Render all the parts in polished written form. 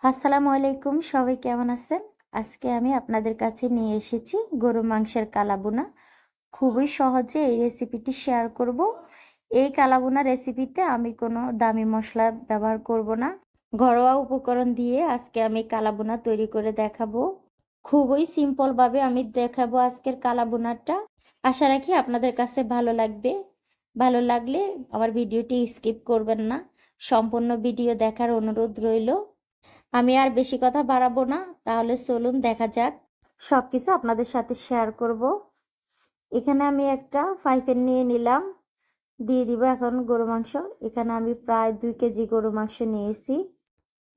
আসসালামু আলাইকুম, সবাই কেমন আছেন? আজকে আমি আপনাদের কাছে নিয়ে এসেছি গরুর মাংসের কালাবুনা। খুবই সহজে এই রেসিপিটি শেয়ার করব। এই কালাবুনা রেসিপিতে আমি কোনো দামি মশলা ব্যবহার করব না। ঘরোয়া উপকরণ দিয়ে আজকে আমি কালাবুনা তৈরি করে দেখাবো। খুবই সিম্পলভাবে আমি দেখাবো আজকের কালাবুনাটা। আশা রাখি আপনাদের কাছে ভালো লাগবে। ভালো লাগলে আমার ভিডিওটি স্কিপ করবেন না, সম্পূর্ণ ভিডিও দেখার অনুরোধ রইল। আমি আর বেশি কথা বাড়াবো না, তাহলে চলুন দেখা যাক। সব কিছু আপনাদের সাথে শেয়ার করব। এখানে আমি একটা ফ্রাই প্যান নিয়ে নিলাম, দিয়ে দিব এখন গরু মাংস। এখানে আমি প্রায় 2 কেজি গরু মাংস নিয়েছি।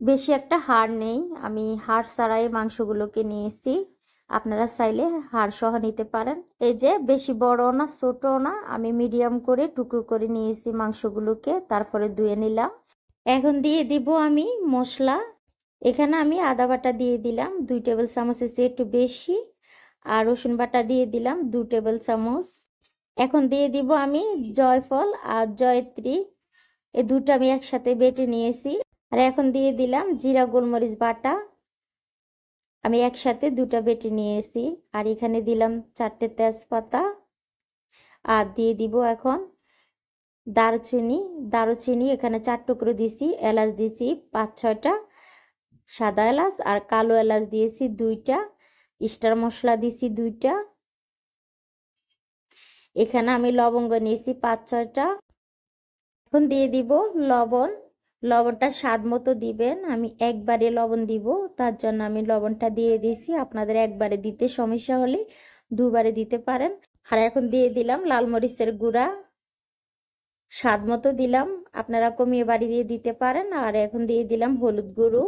বেশি একটা হাড় নেই, আমি হাড় ছাড়াই মাংসগুলোকে নিয়েছি। আপনারা চাইলে হাড় সহ নিতে পারেন। এই যে বেশি বড় না ছোট না, আমি মিডিয়াম করে টুকরো করে নিয়েছি মাংসগুলোকে, তারপরে ধুয়ে নিলাম। এখন দিয়ে দিব আমি মশলা। এখানে আমি আদা বাটা দিয়ে দিলাম 2 টেবিল চামচের চেয়ে একটু বেশি, আর রসুন বাটা দিয়ে দিলাম 2 টেবিল চামচ। এখন দিয়ে দিব আমি জয়ফল আর জয়ত্রী, এই দুটো আমি একসাথে বেটে নিয়েছি। আর এখন দিয়ে দিলাম জিরা গোলমরিচ বাটা, আমি একসাথে দুটো বেটে নিয়েছি। আর এখানে দিলাম 4টে তেজপাতা, আর দিয়ে দিব এখন দারুচিনি এখানে 4 টুকরো দিছি। এলাচ দিছি 5-6টা, সাদা এলাচ আর কালো এলাচ দিয়েছি 2টা, স্টার মশলা দিছি 2টা। এখানে আমি লবঙ্গ নিয়েছি 5-6টা। এখন দিয়ে দিব লবণ। লবণটা স্বাদ মতো দিবেন, আমি একবারে লবণ দিব, তার জন্য আমি লবণটা দিয়ে দিয়েছি। আপনাদের একবারে দিতে সমস্যা হলে দুবারে দিতে পারেন। আর এখন দিয়ে দিলাম লাল মরিচের গুঁড়া, স্বাদ মতো দিলাম, আপনারা কমিয়ে বাড়িয়ে দিতে পারেন। আর এখন দিয়ে দিলাম হলুদ গুঁড়ো,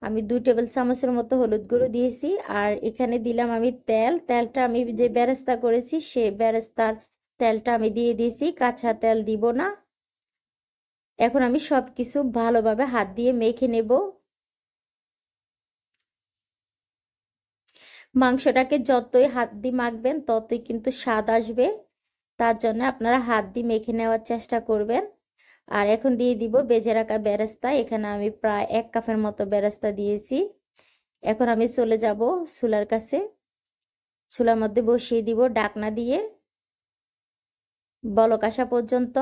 আমি 2 টেবিল চামচের মতো হলুদ গুঁড়ো দিয়েছি। আর এখানে দিলাম আমি তেলটা আমি যে বেরেস্তা করেছি সে বেরেস্তার তেলটা আমি দিয়ে দিয়েছি, কাঁচা তেল দিব না। এখন আমি সব কিছু ভালোভাবে হাত দিয়ে মেখে নেব। মাংসটাকে যতই হাত দিয়ে মাখবেন ততই কিন্তু স্বাদ আসবে, তার জন্য আপনারা হাত দিয়ে মেখে নেওয়ার চেষ্টা করবেন। আর এখন দিয়ে দিব বেজে রাখা বেরেস্তা, এখানে আমি প্রায় 1 কাপের মতো বেরেস্তা দিয়েছি। এখন আমি চলে যাব চুলার কাছে, চুলার মধ্যে বসিয়ে দিব ঢাকনা দিয়ে বলক আসা পর্যন্ত।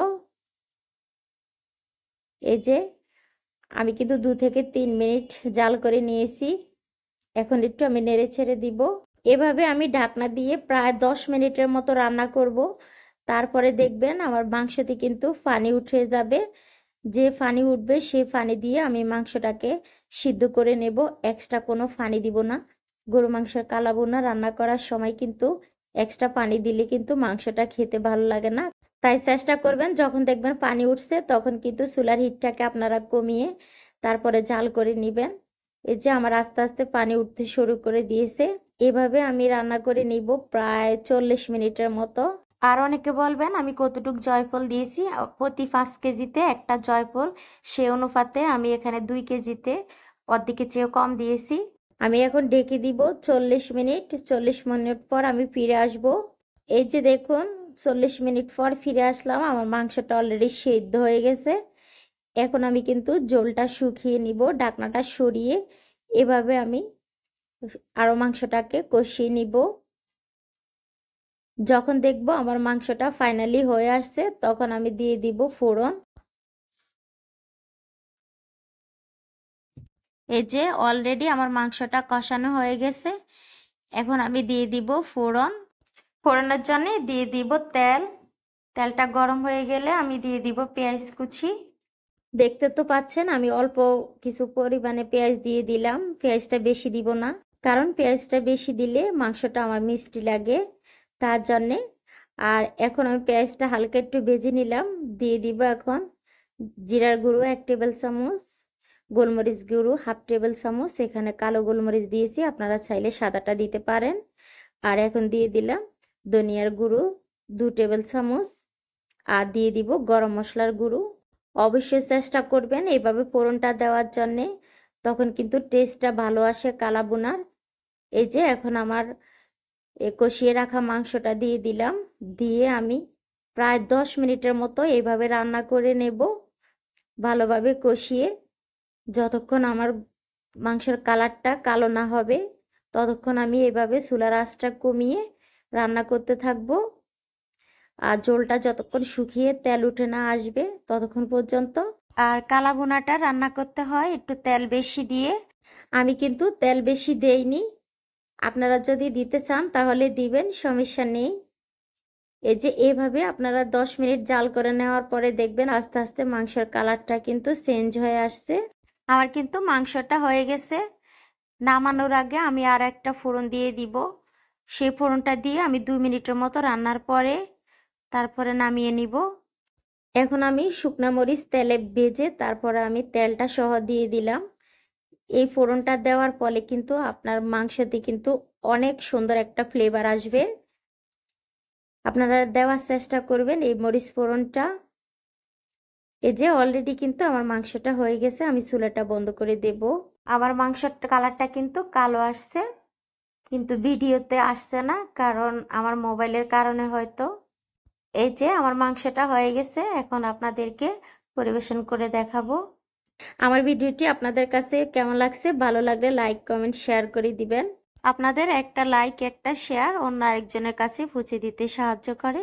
এই যে আমি কিন্তু 2 থেকে 3 মিনিট জাল করে নিয়েছি। এখন একটু আমি নেড়ে ছেড়ে দিব। এভাবে আমি ঢাকনা দিয়ে প্রায় 10 মিনিটের মতো রান্না করব। তারপরে দেখবেন আমার মাংসতে কিন্তু পানি উঠে যাবে। যে পানি উঠবে সেই পানি দিয়ে আমি মাংসটাকে সিদ্ধ করে নেব, এক্সট্রা কোনো পানি দিব না। গরু মাংসের কালাভুনা রান্না করার সময় কিন্তু এক্সট্রা পানি দিলে কিন্তু মাংসটা খেতে ভালো লাগে না। তাই চেষ্টা করবেন যখন দেখবেন পানি উঠছে তখন কিন্তু চুলার হিটটাকে আপনারা কমিয়ে তারপরে জাল করে নেবেন। এই যে আমার আস্তে আস্তে পানি উঠতে শুরু করে দিয়েছে। এভাবে আমি রান্না করে নিব প্রায় 40 মিনিটের মতো। আর অনেকে বলবেন আমি কতটুক জয়ফল দিয়েছি, প্রতি 5 কেজিতে একটা জয়ফল, সে অনুপাতে আমি এখানে 2 কেজিতে অর্ধেকের চেয়েও কম দিয়েছি। আমি এখন ঢেকে দিব 40 মিনিট। 40 মিনিট পর আমি ফিরে আসব। এই যে দেখুন 40 মিনিট পর ফিরে আসলাম, আমার মাংসটা অলরেডি সেদ্ধ হয়ে গেছে। এখন আমি কিন্তু ঝোলটা শুকিয়ে নিব, ঢাকনাটা সরিয়ে এভাবে আমি আরও মাংসটাকে কষিয়ে নিব। যখন দেখব আমার মাংসটা ফাইনালি হয়ে আসছে তখন আমি দিয়ে দিব ফোড়ন। এই যে অলরেডি আমার মাংসটা কষানো হয়ে গেছে। এখন আমি দিয়ে দিব ফোড়ন। ফোড়নের জন্য দিয়ে দিব তেল। তেলটা গরম হয়ে গেলে আমি দিয়ে দিব পেঁয়াজ কুচি। দেখতে তো পাচ্ছেন আমি অল্প কিছু পরিমাণে পেঁয়াজ দিয়ে দিলাম, পেঁয়াজটা বেশি দিব না, কারণ পেঁয়াজটা বেশি দিলে মাংসটা আমার মিষ্টি লাগে, তার জন্যে। আর এখন আমি পেঁয়াজটা হালকা একটু ভেজে নিলাম। দিয়ে দিব এখন জিরার গুঁড়ো 1 টেবিল চামচ, গোলমরিচ গুঁড়ো 1/2 টেবিল চামচ, এখানে কালো গোলমরিচ দিয়েছি, আপনারা চাইলে সাদাটা দিতে পারেন। আর এখন দিয়ে দিলাম ধনিয়ার গুঁড়ো 2 টেবিল চামচ, আর দিয়ে দিব গরম মশলার গুঁড়ো। অবশ্যই চেষ্টা করবেন এইভাবে ফোড়নটা দেওয়ার জন্যে, তখন কিন্তু টেস্টটা ভালো আসে কালাভুনার। এই যে এখন আমার কষিয়ে রাখা মাংসটা দিয়ে দিলাম, দিয়ে আমি প্রায় 10 মিনিটের মতো এইভাবে রান্না করে নেব, ভালোভাবে কষিয়ে, যতক্ষণ আমার মাংসের কালারটা কালো না হবে ততক্ষণ আমি এভাবে চুলার আঁচটা কমিয়ে রান্না করতে থাকবো। আর ঝোলটা যতক্ষণ শুকিয়ে তেল উঠে না আসবে ততক্ষণ পর্যন্ত। আর কালা ভুনাটা রান্না করতে হয় একটু তেল বেশি দিয়ে। আমি কিন্তু তেল বেশি দেইনি, আপনারা যদি দিতে চান তাহলে দিবেন, সমস্যা নেই। এই যে এভাবে আপনারা 10 মিনিট জাল করে নেওয়ার পরে দেখবেন আস্তে আস্তে মাংসের কালারটা কিন্তু চেঞ্জ হয়ে আসছে। আমার কিন্তু মাংসটা হয়ে গেছে। নামানোর আগে আমি আর একটা ফোড়ন দিয়ে দিব। সেই ফোড়নটা দিয়ে আমি 2 মিনিটের মতো রান্নার পরে তারপরে নামিয়ে নিব। এখন আমি শুকনা মরিচ তেলে ভেজে তারপরে আমি তেলটা সহ দিয়ে দিলাম। এই ফোড়নটা দেওয়ার ফলে কিন্তু আপনার মাংসতে কিন্তু অনেক সুন্দর একটা ফ্লেভার আসবে। আপনারা দেওয়ার চেষ্টা করবেন এই মরিচ ফোড়নটা। এই যে অলরেডি কিন্তু আমার মাংসটা হয়ে গেছে, আমি চুলাটা বন্ধ করে দেব। আমার মাংসের কালারটা কিন্তু কালো আসছে, কিন্তু ভিডিওতে আসছে না, কারণ আমার মোবাইলের কারণে হয়তো। এই যে আমার মাংসটা হয়ে গেছে, এখন আপনাদেরকে পরিবেশন করে দেখাবো। আমার ভিডিওটি আপনাদের কাছে কেমন লাগছে, ভালো লাগলে লাইক কমেন্ট শেয়ার করে দিবেন। আপনাদের একটা লাইক একটা শেয়ার অন্য আরেকজনের কাছে পৌঁছে দিতে সাহায্য করে।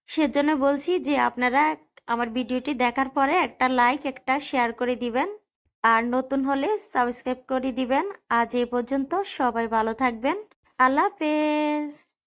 সেজন্য বলছি যে আপনারা আমার ভিডিওটি দেখার পরে একটা লাইক একটা শেয়ার করে দিবেন, আর নতুন হলে সাবস্ক্রাইব করে দিবেন। আজ এই পর্যন্ত, সবাই ভালো থাকবেন। আল্লাহ হাফেজ।